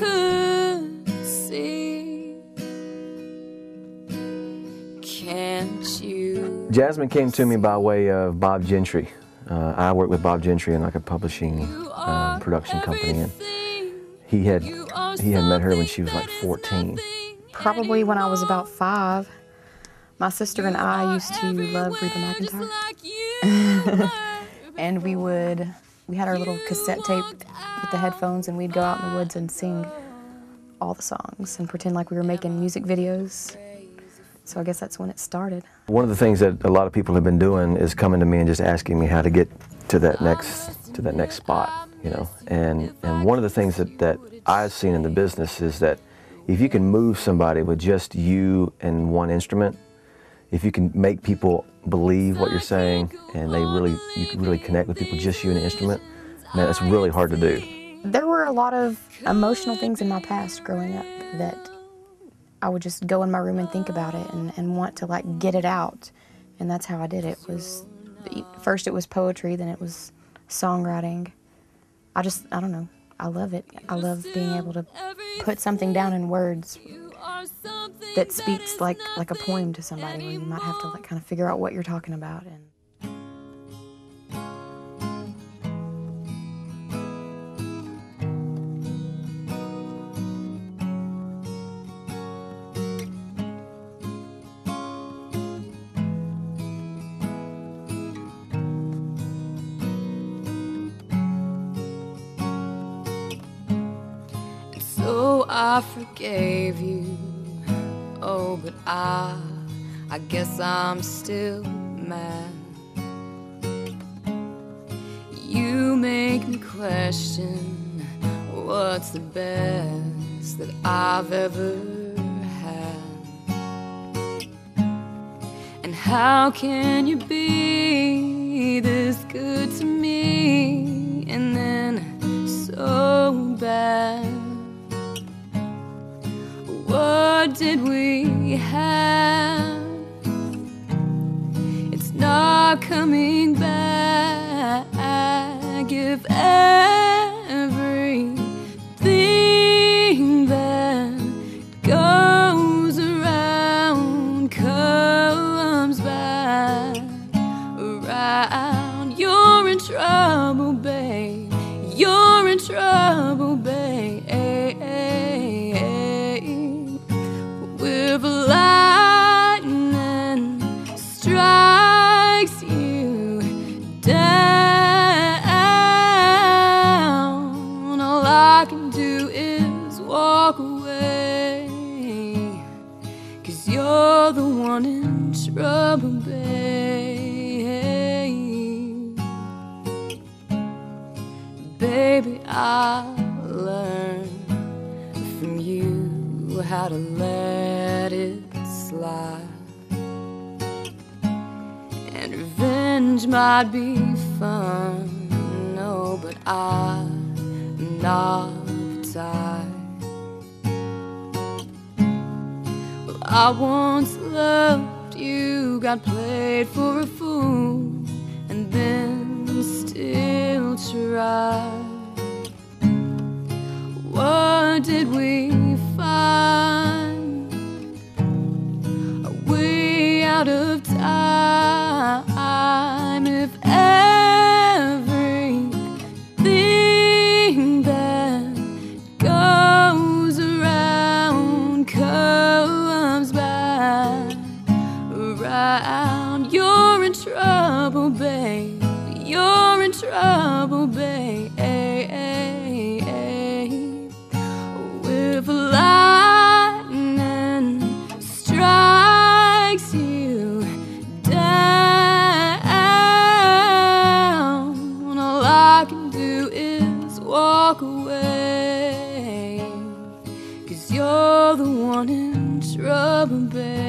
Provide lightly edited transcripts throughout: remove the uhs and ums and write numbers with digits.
could see. Can't you? Jasmine came to me by way of Bob Gentry. I worked with Bob Gentry in like a publishing production company, and he had met her when she was like 14. Probably when I was about 5. My sister and I used to love Reba McEntire. And we had our little cassette tape with the headphones, and we'd go out in the woods and sing all the songs and pretend like we were making music videos. So I guess that's when it started. One of the things that a lot of people have been doing is coming to me and just asking me how to get to that next spot, you know. And one of the things that I've seen in the business is that if you can move somebody with just you and one instrument, if you can make people believe what you're saying and you can really connect with people, just you and an instrument, man, that's really hard to do. There were a lot of emotional things in my past growing up that I would just go in my room and think about it and want to like get it out. And that's how I did it. First it was poetry, then it was songwriting. I don't know, I love it. I love being able to put something down in words that speaks like a poem to somebody, where you might have to like kind of figure out what you're talking about. And so I forgave you. Oh, but I guess I'm still mad. You make me question what's the best that I've ever had. And how can you be this good to me and then so bad? What did we have? It's not coming back. If everything that goes around comes back around, you're in trouble, babe. You're in trouble, babe. If lightning strikes you down, all I can do is walk away, 'cause you're the one in trouble, babe. Baby, I learned from you how to let it slide, and revenge might be fun, no, but I'm not tied. Well, I once loved you, got played for a fool, and then still tried. What did we find? Are we out of time? If everything that goes around comes back around, you're in trouble, babe. You're in trouble, babe. If lightning strikes you down, all I can do is walk away, 'cause you're the one in trouble, babe.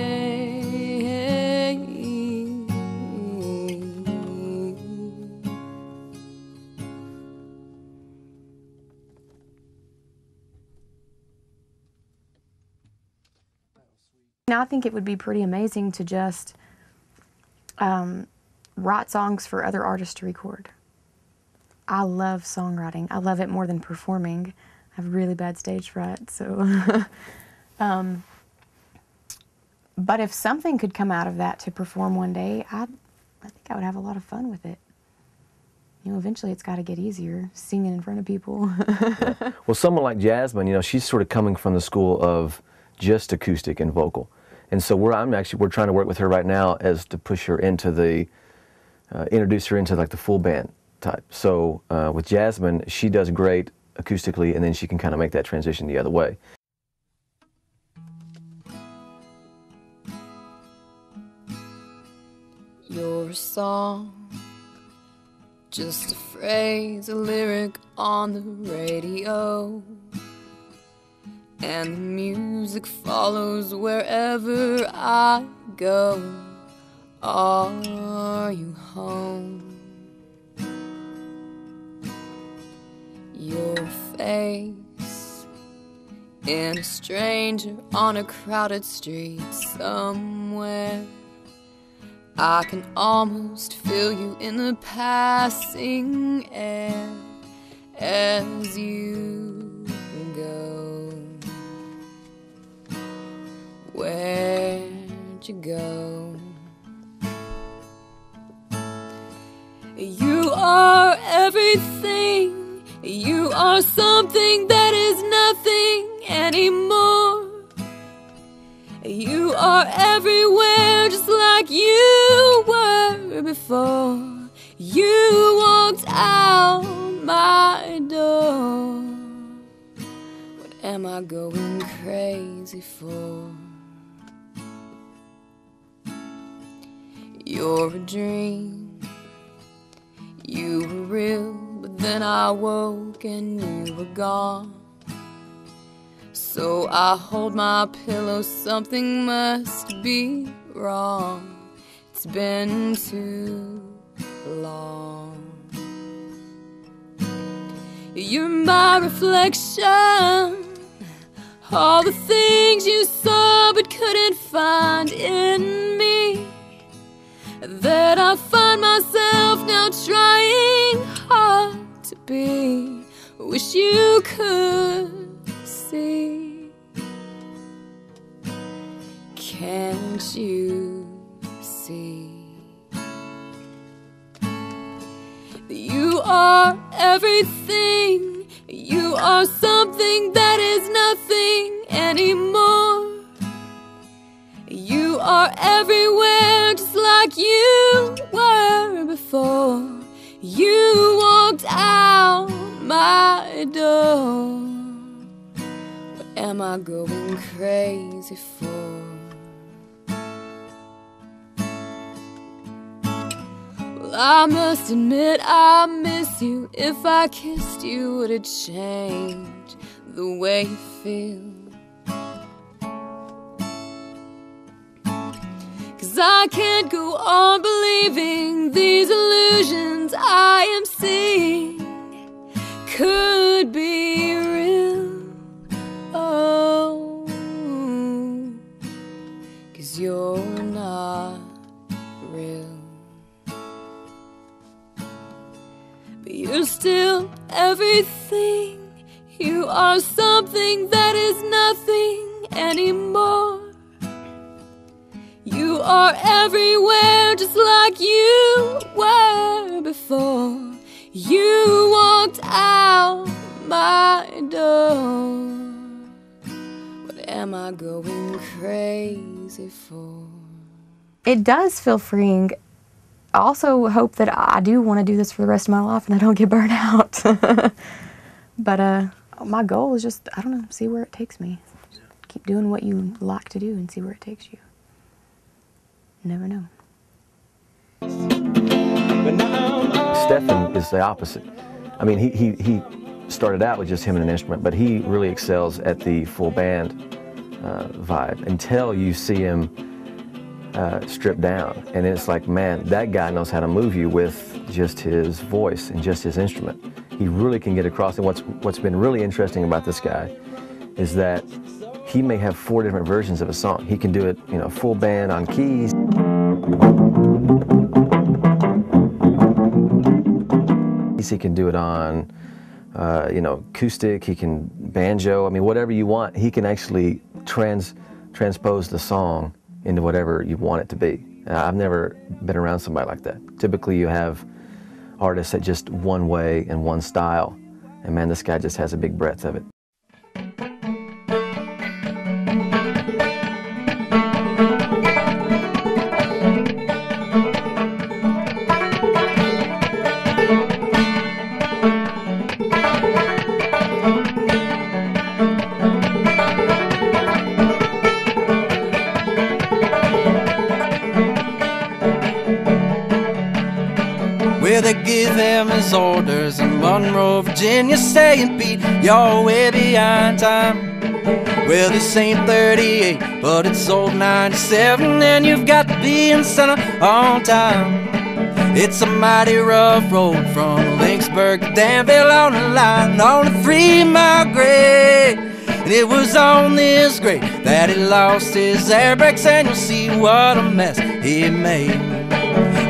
Now, I think it would be pretty amazing to just write songs for other artists to record. I love songwriting. I love it more than performing. have really bad stage fright, so. But if something could come out of that to perform one day, I think I would have a lot of fun with it. You know, eventually it's got to get easier, singing in front of people. Yeah. Well, someone like Jasmine, you know, she's sort of coming from the school of just acoustic and vocal. And so we're trying to work with her right now as to push her into the, introduce her into like the full band type. So with Jasmine, she does great acoustically, and then she can kind of make that transition the other way. You're a song, just a phrase, a lyric on the radio, and the music follows wherever I go. Are you home? Your face in a stranger on a crowded street somewhere. I can almost feel you in the passing air as you go. Where'd you go? You are everything. You are something that is nothing anymore. You are everywhere just like you were before. You walked out my door. What am I going crazy for? You're a dream. You were real, but then I woke and you were gone. So I hold my pillow, something must be wrong. It's been too long. You're my reflection, all the things you saw but couldn't find in me, that I find myself now trying hard to be. Wish you could see. Can't you see that you are everything? You are something that is nothing anymore. You are everywhere just like you were before. You walked out my door. What am I going crazy for? Well, I must admit I miss you. If I kissed you, would it change the way you feel? 'Cause I can't go on believing these illusions I am seeing could be real. Oh, 'cause you're not real. But you're still everything. You are something that is nothing anymore. You are everywhere just like you were before. You walked out my door. What am I going crazy for? It does feel freeing. I also hope that I do want to do this for the rest of my life and I don't get burned out. But my goal is just, I don't know, see where it takes me. Keep doing what you like to do and see where it takes you. You never know. Stefan is the opposite. I mean, he started out with just him and an instrument, but he really excels at the full band vibe until you see him stripped down. And it's like, man, that guy knows how to move you with just his voice and just his instrument. He really can get across. And what's been really interesting about this guy is that he may have 4 different versions of a song. He can do it, you know, full band on keys. He can do it on you know, acoustic, he can banjo. I mean, whatever you want, he can actually transpose the song into whatever you want it to be. I've never been around somebody like that. Typically you have artists that just one way and one style, and man, this guy just has a big breadth of it. Well, they give him his orders in Monroe, Virginia, saying, Pete, you're way behind time. Well, this ain't 38, but it's old 97, and you've got to be in center on time. It's a mighty rough road from Lynchburg to Danville on the line, on a 3-mile grade. And it was on this grade that he lost his air brakes, and you'll see what a mess he made.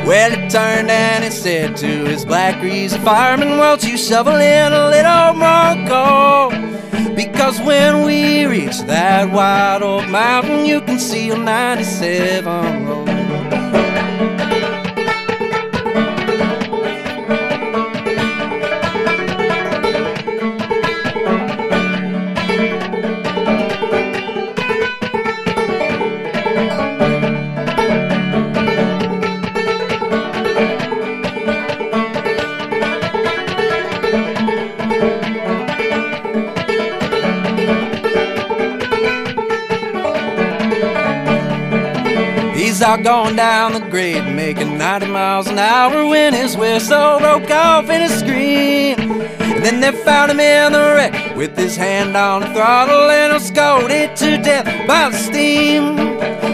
Well, he turned and he said to his black greasy fireman, won't you shovel in a little more coal? Because when we reach that White Oak Mountain, you can see a 97 road. He's out going down the grade, making 90 miles an hour when his whistle broke off in a scream. And then they found him in the wreck with his hand on the throttle and was scolded to death by the steam.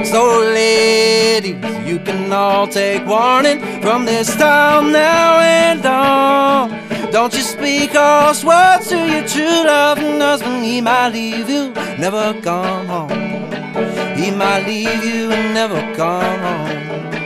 So ladies, you can all take warning from this time now and on. Don't you speak harsh words to your true loving husband. He might leave you, never come home. He might leave you and never come home.